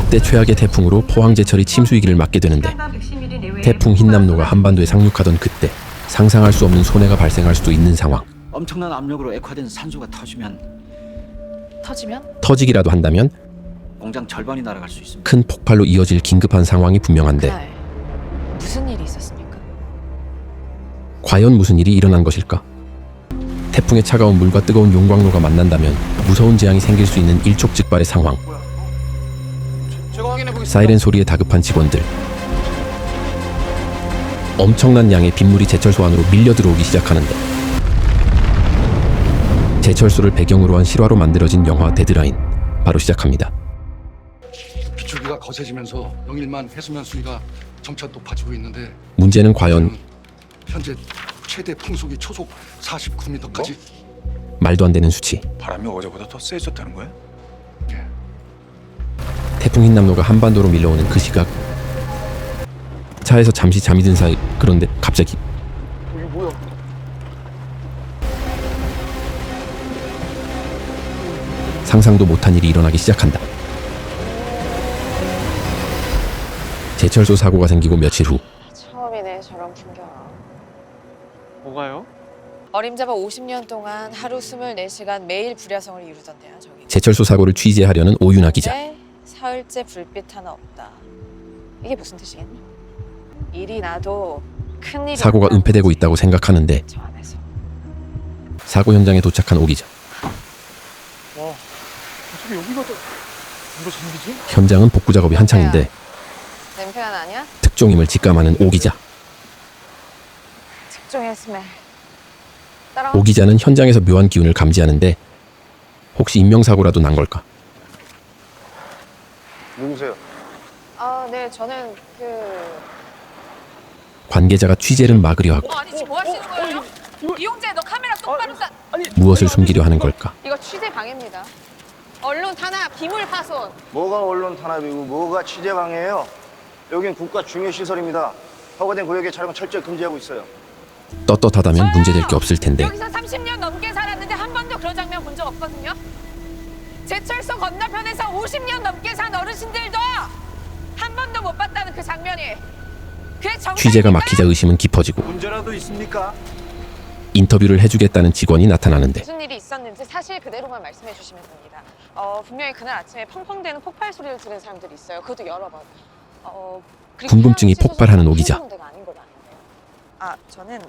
역대 최악의 태풍으로 포항제철이 침수 위기를 맞게 되는데 태풍 흰남노가 한반도에 상륙하던 그때 상상할 수 없는 손해가 발생할 수도 있는 상황. 엄청난 압력으로 액화된 산소가 터지기라도 한다면 공장 절반이 날아갈 수 있습니다. 큰 폭발로 이어질 긴급한 상황이 분명한데 그날 무슨 일이 있었습니까? 과연 무슨 일이 일어난 것일까? 태풍의 차가운 물과 뜨거운 용광로가 만난다면 무서운 재앙이 생길 수 있는 일촉즉발의 상황. 사이렌 소리에 다급한 직원들. 엄청난 양의 빗물이 제철소 안으로 밀려 들어오기 시작하는데 제철소를 배경으로 한 실화로 만들어진 영화 데드라인 바로 시작합니다. 비추기가 거세지면서 영일만 해수면 수위가 점차 높아지고 있는데 문제는 과연 현재 최대 풍속이 초속 49m까지 말도 안 되는 수치. 바람이 어제보다 더 세졌다는 거야? 태풍 흰남노가 한반도로 밀려오는 그 시각, 차에서 잠시 잠이 든 사이, 그런데 갑자기 상상도 못한 일이 일어나기 시작한다. 제철소 사고가 생기고 며칠 후 처음이네 저런 풍경. 뭐가요? 어림잡아 50년 동안 하루 24시간 매일 불야성을 이루던데요 저기. 제철소 사고를 취재하려는 오윤아 기자. 네, 사흘째 불빛 하나 없다. 이게 무슨 뜻이겠니? 일이 나도 큰 일이 사고가 없다는 은폐되고 거지. 있다고 생각하는데 저 안에서. 사고 현장에 도착한 오 기자. 와, 어떻게 여기가 또 이거 생기지? 현장은 복구 작업이 한창인데 냄새가 나냐? 특종임을 직감하는 오 기자. 특종의 스멜. 따라와. 오 기자는 현장에서 묘한 기운을 감지하는데 혹시 인명사고라도 난 걸까? 누구세요? 아, 네, 저는 관계자가 취재를 막으려 하고 아니 지금 뭐 하시는 거예요? 이용재, 너 카메라 똑바로 쏴. 무엇을 숨기려 하는 걸까? 이거 취재 방해입니다. 언론 탄압, 비물 파손. 뭐가 언론 탄압이고 뭐가 취재 방해예요? 여긴 국가 중요 시설입니다. 허가된 구역의 촬영은 철저히 금지하고 있어요. 떳떳하다면 문제될 게 없을 텐데 여기서 30년 넘게 살았는데 한 번도 그런 장면 본 적 없거든요. 제철소 건너편에서 50년 넘게 산 어르신들도 한 번도 못 봤다는 그 장면이. 그게 정상입니까? 취재가 막히자 의심은 깊어지고 문제라도 있습니까? 인터뷰를 해주겠다는 직원이 나타나는데 무슨 일이 있었는지 사실 그대로만 말씀해 주시면 됩니다. 분명히 그날 아침에 펑펑대는 폭발 소리를 들은 사람들이 있어요. 그것도 여러 번. 그리고 궁금증이 태양 폭발하는 오 기자. 해수부대가 아닌 걸로 아는데요. 아, 저는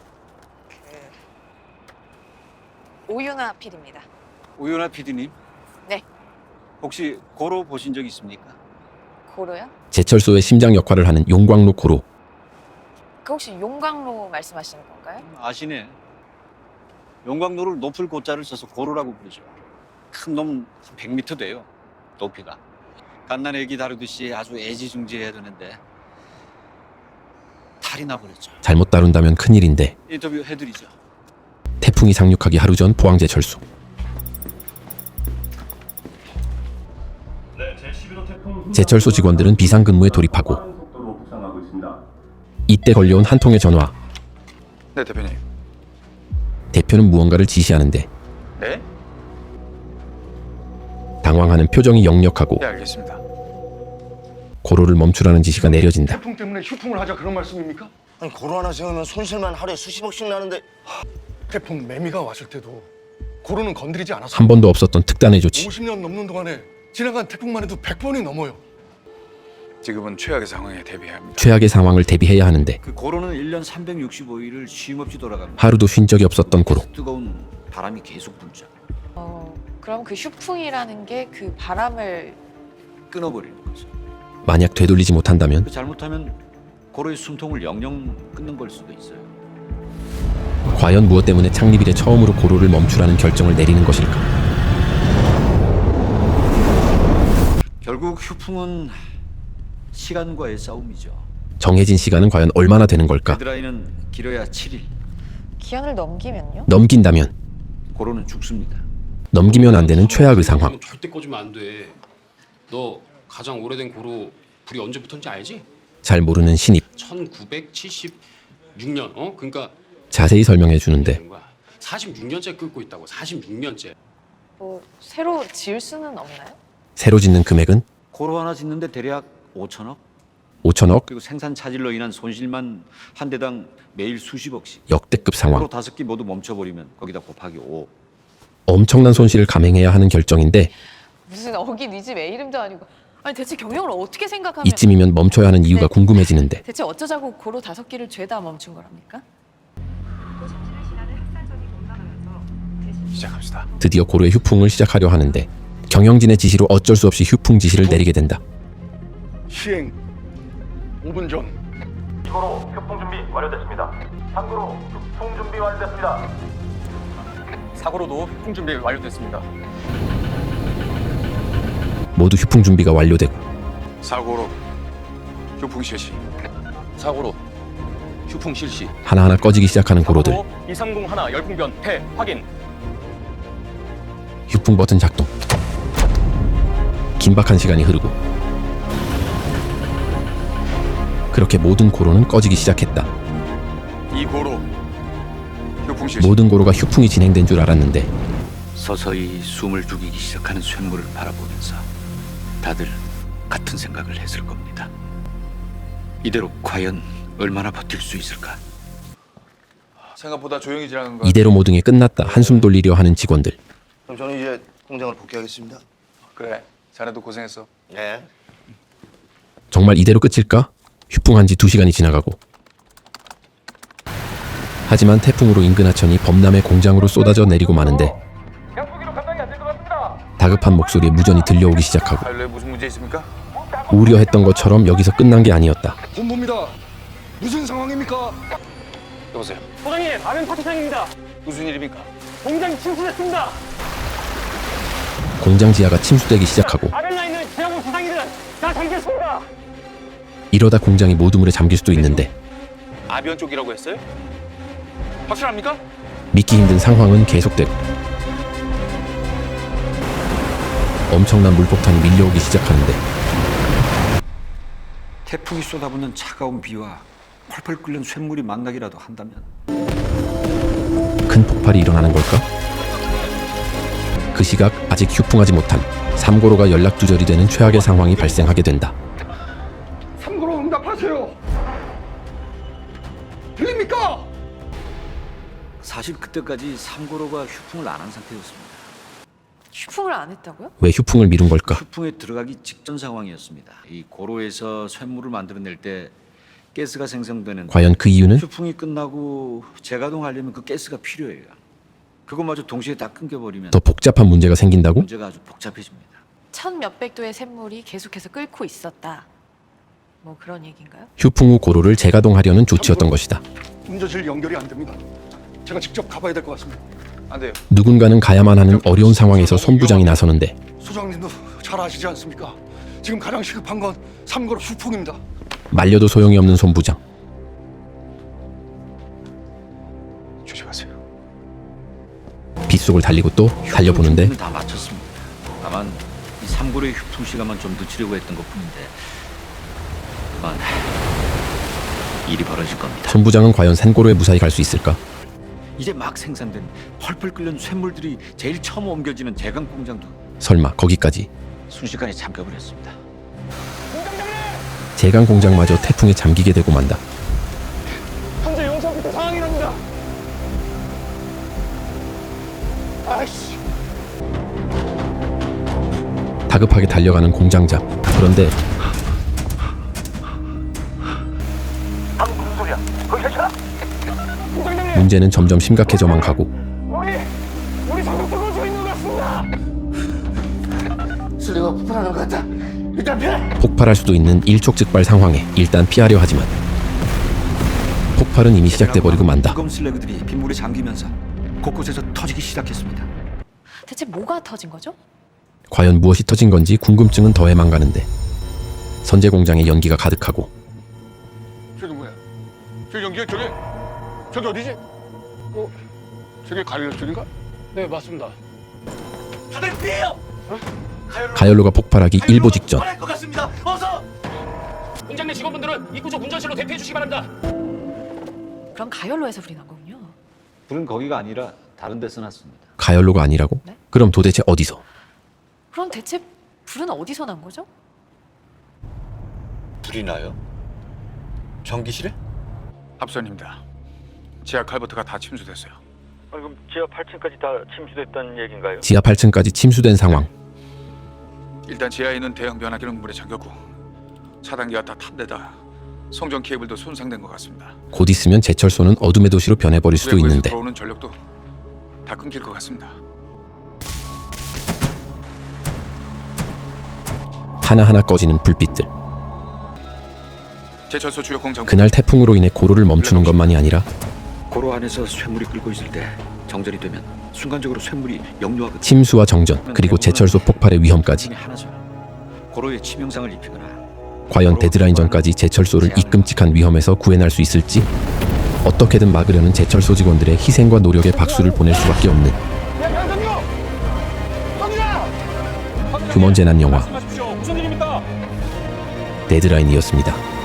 오윤아 PD입니다. 오윤아 PD님. 네. 혹시 고로 보신 적 있습니까? 고로요? 제철소의 심장 역할을 하는 용광로 고로. 그 혹시 용광로 말씀하시는 건가요? 아시네. 용광로를 높을 고자를 써서 고로라고 부르죠. 큰 놈 100m 돼요. 높이가. 갓난 애기 다루듯이 아주 애지중지해야 되는데 탈이 나버렸죠. 잘못 다룬다면 큰일인데 인터뷰 해드리죠. 태풍이 상륙하기 하루 전 포항제철소. 제철소 직원들은 비상근무에 돌입하고 이때 걸려온 한 통의 전화. 네, 대표님. 대표는 무언가를 지시하는데 네? 당황하는 표정이 역력하고 네, 알겠습니다. 고로를 멈추라는 지시가 내려진다. 태풍 때문에 휴풍을 하자 그런 말씀입니까? 아니 고로 하나 세우면 손실만 하루에 수십억씩 나는데 태풍 매미가 왔을 때도 고로는 건드리지 않았어요. 한 번도 없었던 특단의 조치. 50년 넘는 동안에 지나간 태풍만 해도 100번이 넘어요. 지금은 최악의 상황에 대비해야 합니다. 최악의 상황을 대비해야 하는데 그 고로는 1년 365일을 쉼없이 돌아갑니다. 하루도 쉰 적이 없었던 고로. 뜨거운 바람이 계속 불죠. 그럼 그 휴풍이라는 게 그 바람을 끊어버리는 거죠. 만약 되돌리지 못한다면 그 잘못하면 고로의 숨통을 영영 끊는 걸 수도 있어요. 과연 무엇 때문에 창립 이래 처음으로 고로를 멈추라는 결정을 내리는 것일까? 결국 휴풍은 시간과의 싸움이죠. 정해진 시간은 과연 얼마나 되는 걸까? 데드라인은 길어야 7일. 기한을 넘기면요? 넘긴다면 고로는 죽습니다. 넘기면 안 되는 최악의 상황. 절대 꺼주면 안 돼. 너 가장 오래된 고로 불이 언제부터인지 알지? 잘 모르는 신입 1976년. 그러니까 자세히 설명해 주는데 46년째 끓고 있다고. 46년째. 뭐 새로 지을 수는 없나요? 새로 짓는 금액은 고로 하나 짓는데 대략 5천억? 5천억? 그리고 생산 차질로 인한 손실만 한 대당 매일 수십억씩. 역대급 상황. 고로 5기 모두 멈춰버리면 거기다 곱하기 5. 엄청난 손실을 감행해야 하는 결정인데 무슨 어기 네 집 애 이름도 아니고. 아니 대체 경영을 어떻게 생각하면 이쯤이면 멈춰야 하는 이유가 네. 궁금해지는데 대체 어쩌자고 고로 5기를 죄다 멈춘 거랍니까? 시작합시다. 드디어 고로의 휴풍을 시작하려 하는데 경영진의 지시로 어쩔 수 없이 휴풍 지시를 내리게 된다. 시행 5분 전. 이거로 휴풍 준비 완료됐습니다. 참고로 휴풍 준비 완료됐습니다. 사고로도 휴풍 준비 완료됐습니다. 모두 휴풍 준비가 완료되고 사고로 휴풍 실시. 사고로 휴풍 실시. 하나하나 꺼지기 시작하는 고로들. 230 하나 열풍변 폐 확인. 휴풍 버튼 작동. 긴박한 시간이 흐르고 그렇게 모든 고로는 꺼지기 시작했다. 이 고로 휴풍 실시. 모든 고로가 휴풍이 진행된 줄 알았는데 서서히 숨을 죽이기 시작하는 쇳물을 바라보면서 다들 같은 생각을 했을 겁니다. 이대로 과연 얼마나 버틸 수 있을까? 생각보다 조용히 지나는 거. 이대로 모든 게 끝났다 한숨 돌리려 하는 직원들. 그럼 저는 이제 공장을 복귀하겠습니다. 그래. 자네도 고생했어. 네. 정말 이대로 끝일까? 휴풍한 지 2시간이 지나가고 하지만 태풍으로 인근 하천이 범람의 공장으로 쏟아져 내리고 마는데 양포기로 감당이 안 될 것 같습니다. 다급한 목소리에 무전이 들려오기 시작하고 가일로에 무슨 문제 있습니까? 우려했던 것처럼 여기서 끝난 게 아니었다. 본부입니다. 무슨 상황입니까? 여보세요. 소장님, 아면 파트장입니다. 무슨 일입니까? 공장이 침수됐습니다. 공장 지하가 침수되기 시작하고 아면 라인은 제하고 부상이든 다 잠겼습니다. 이러다 공장이 모두 물에 잠길 수도 있는데 아비언 쪽이라고 했어요? 확실합니까? 믿기 힘든 상황은 계속되고 엄청난 물폭탄이 밀려오기 시작하는데 태풍이 쏟아붓는 차가운 비와 펄펄 끓는 쇳물이 만나기라도 한다면 큰 폭발이 일어나는 걸까? 그 시각 아직 휴풍하지 못한 3고로가 연락두절이 되는 최악의 상황이 발생하게 된다. 3고로 응답하세요. 들립니까? 사실 그때까지 3고로가 휴풍을 안 한 상태였습니다. 휴풍을 안 했다고요? 왜 휴풍을 미룬 걸까? 휴풍에 들어가기 직전 상황이었습니다. 이 고로에서 쇳물을 만들어낼 때 가스가 생성되는 과연 그 이유는? 휴풍이 끝나고 재가동하려면 그 가스가 필요해요. 그것마저 동시에 다 끊겨버리면 더 복잡한 문제가 생긴다고? 문제가 아주 복잡해집니다. 1,몇백 도의 샘물이 계속해서 끓고 있었다. 뭐 그런 얘기인가요? 휴풍 후 고로를 재가동하려는 조치였던 것이다. 운전실 연결이 안 됩니다. 제가 직접 가봐야 될 것 같습니다. 안 돼요. 누군가는 가야만 하는 어려운 상황에서 손 부장이 나서는데 소장님도 잘 아시지 않습니까? 지금 가장 시급한 건 3고로 휴풍입니다. 말려도 소용이 없는 손 부장. 조심하세요. 빗속을 달리고 또 달려보는데 준비는 다 마쳤습니다. 다만 이 3고로의 휴풍 시간만 좀 늦추려고 했던 것뿐인데 그만 일이 벌어질 겁니다. 손 부장은 과연 산고로에 무사히 갈 수 있을까? 이제 막 생산된 펄펄 끓는 쇳물들이 제일 처음 옮겨지는 제강 공장도 설마 거기까지 순식간에 잠겨버렸습니다. 제강 공장마저 태풍에 잠기게 되고 만다. 현재 용산부터 상황이랍니다. 아이씨. 다급하게 달려가는 공장장. 그런데 무슨 소리야? 거기 괜찮아? 공장장님, 문제는 점점 심각해져만 가고 우리 상급 떨어지고 있는 것 같습니다. 수리가 폭발하는 것 같다. 일단 피해. 폭발할 수도 있는 일촉즉발 상황에 일단 피하려 하지만 폭발은 이미 시작돼 버리고 만다. 뜨거운 슬래그들이 빗물에 잠기면서 곳곳에서 터지기 시작했습니다. 대체 뭐가 터진 거죠? 과연 무엇이 터진 건지 궁금증은 더해만 가는데 선제 공장에 연기가 가득하고 저기 뭐야? 저기 연기야 저기 어디지? 저기 가릴로 쪽인가? 네 맞습니다. 다들 피해요. 가열로가 폭발하기 일보 직전 것 같습니다. 어서. 공장 내 직원분들은 입구 쪽 운전실로 대피해 주시기 바랍니다. 그럼 가열로에서 불이 난 거군요. 불은 거기가 아니라 다른 데서 났습니다. 가열로가 아니라고? 네? 그럼 도대체 어디서? 그럼 대체 불은 어디서 난 거죠? 불이 나요? 전기실에? 합선입니다. 지하 칼버트가 다 침수됐어요. 그럼 지하 8층까지 다 침수됐다는 얘기인가요? 지하 8층까지 침수된 상황. 일단 지하에 있는 대형 변압기는 물에 잠겼고 차단기가 다 탑대다. 송전 케이블도 손상된 것 같습니다. 곧 있으면 제철소는 어둠의 도시로 변해버릴 수도 외부에서 있는데 들어오는 전력도 다 끊길 것 같습니다. 하나하나 꺼지는 불빛들. 제철소 주요 공장 그날 태풍으로 인해 고로를 멈추는 것만이 아니라 고로 안에서 쇳물이 끓고 있을 때 정전이 되면 순간적으로 쇳물이 역류하거든요. 침수와 정전, 그리고 제철소 폭발의 위험까지. 하나죠. 고로에 치명상을 입히거나 과연 데드라인 전까지 제철소를 이 끔찍한 위험에서 구해낼 수 있을지? 어떻게든 막으려는 제철소 직원들의 희생과 노력에 박수를 보낼 수밖에 없는 휴먼 재난 영화 무슨 일입니까? 데드라인이었습니다.